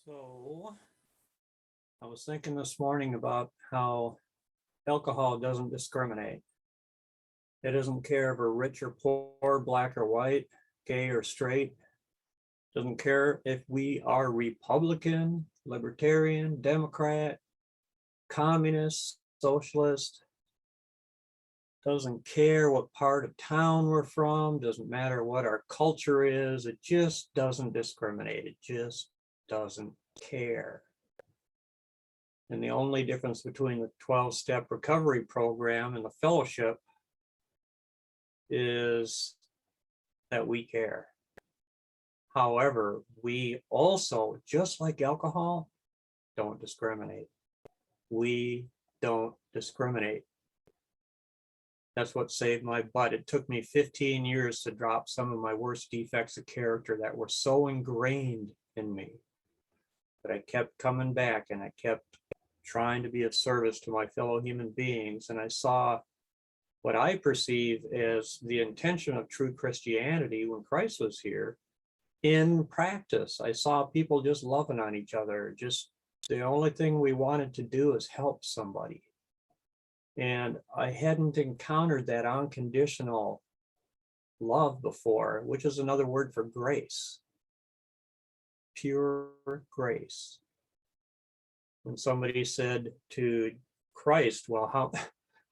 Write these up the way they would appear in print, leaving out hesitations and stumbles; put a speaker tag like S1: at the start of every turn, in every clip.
S1: So I was thinking this morning about how alcohol doesn't discriminate. It doesn't care if we're rich or poor, black or white, gay or straight. Doesn't care if we are Republican, Libertarian, Democrat, Communist, Socialist. Doesn't care what part of town we're from. Doesn't matter what our culture is. It just doesn't discriminate. It just doesn't care. And the only difference between the 12-step recovery program and the fellowship is that we care. However, we also, just like alcohol, don't discriminate. We don't discriminate. That's what saved my butt. It took me 15 years to drop some of my worst defects of character that were so ingrained in me. But I kept coming back and I kept trying to be of service to my fellow human beings. And I saw what I perceive as the intention of true Christianity when Christ was here in practice. I saw people just loving on each other. Just the only thing we wanted to do is help somebody. And I hadn't encountered that unconditional love before, which is another word for grace. Pure grace. When somebody said to Christ, well,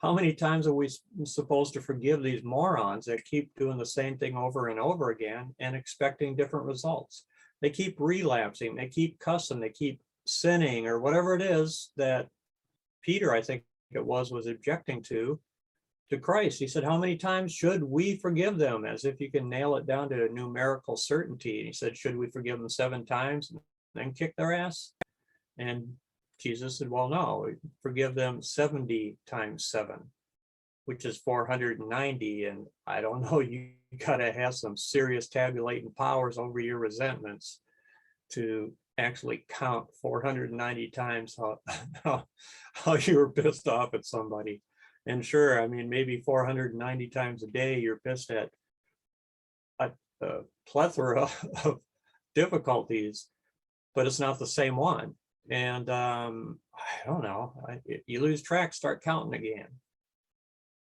S1: how many times are we supposed to forgive these morons that keep doing the same thing over and over again and expecting different results? They keep relapsing, they keep cussing, they keep sinning, or whatever it is that Peter, I think it was objecting to Christ. He said, how many times should we forgive them? As if you can nail it down to a numerical certainty. And he said, should we forgive them 7 times and then kick their ass? And Jesus said, well, no, forgive them 70 times 7, which is 490. And I don't know, you gotta have some serious tabulating powers over your resentments to actually count 490 times how you were pissed off at somebody. And sure, I mean, maybe 490 times a day you're pissed at a plethora of difficulties, but it's not the same one. And I don't know, you lose track, start counting again.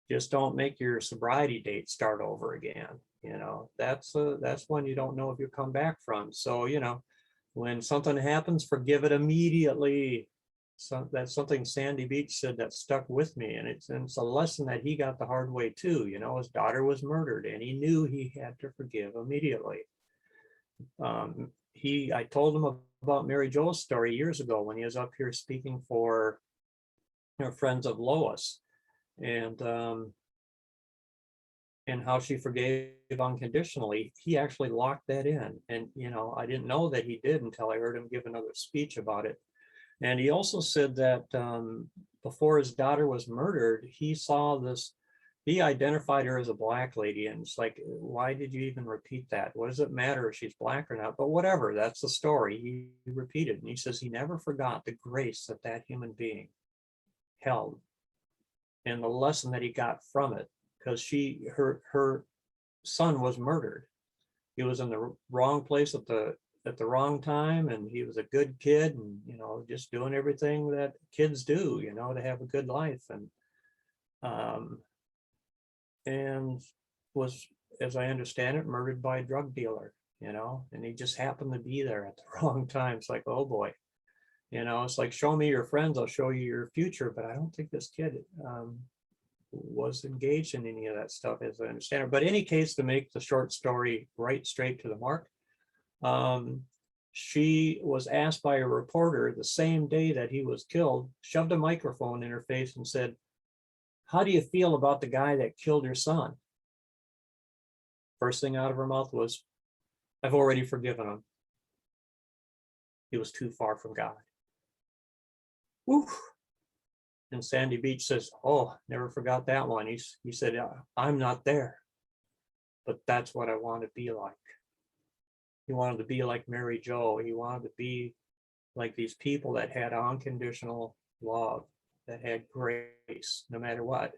S1: Just don't make your sobriety date start over again. You know, that's one you don't know if you come back from. So, you know, when something happens, forgive it immediately. So that's something Sandy Beach said that stuck with me. And it's a lesson that he got the hard way too. You know, his daughter was murdered and he knew he had to forgive immediately. I told him about Mary Jo's story years ago when he was up here speaking for Friends of Lois, and how she forgave unconditionally. He actually locked that in. And, you know, I didn't know that he did until I heard him give another speech about it. And he also said that before his daughter was murdered, he saw this, he identified her as a black lady. And it's like, why did you even repeat that? What does it matter if she's black or not? But whatever, that's the story. He repeated, and he says he never forgot the grace that that human being held and the lesson that he got from it, because her son was murdered. He was in the wrong place at the wrong time, and he was a good kid, and, you know, just doing everything that kids do, you know, to have a good life. And was, as I understand it, murdered by a drug dealer, you know, and he just happened to be there at the wrong time. It's like, oh boy, you know, it's like, show me your friends, I'll show you your future. But I don't think this kid was engaged in any of that stuff, as I understand it. But in any case, to make the short story right straight to the mark, she was asked by a reporter the same day that he was killed, shoved a microphone in her face and said, how do you feel about the guy that killed your son? First thing out of her mouth was, I've already forgiven him. He was too far from God. Woo. And Sandy Beach says, oh, never forgot that one. He said, I'm not there, but that's what I want to be like. He wanted to be like Mary Jo. He wanted to be like these people that had unconditional love, that had grace, no matter what.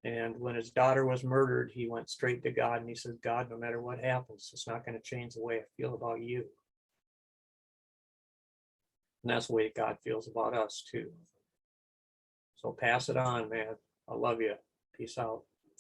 S1: And when his daughter was murdered, he went straight to God and he said, God, no matter what happens, it's not going to change the way I feel about you. And that's the way God feels about us too. So pass it on, man. I love you. Peace out.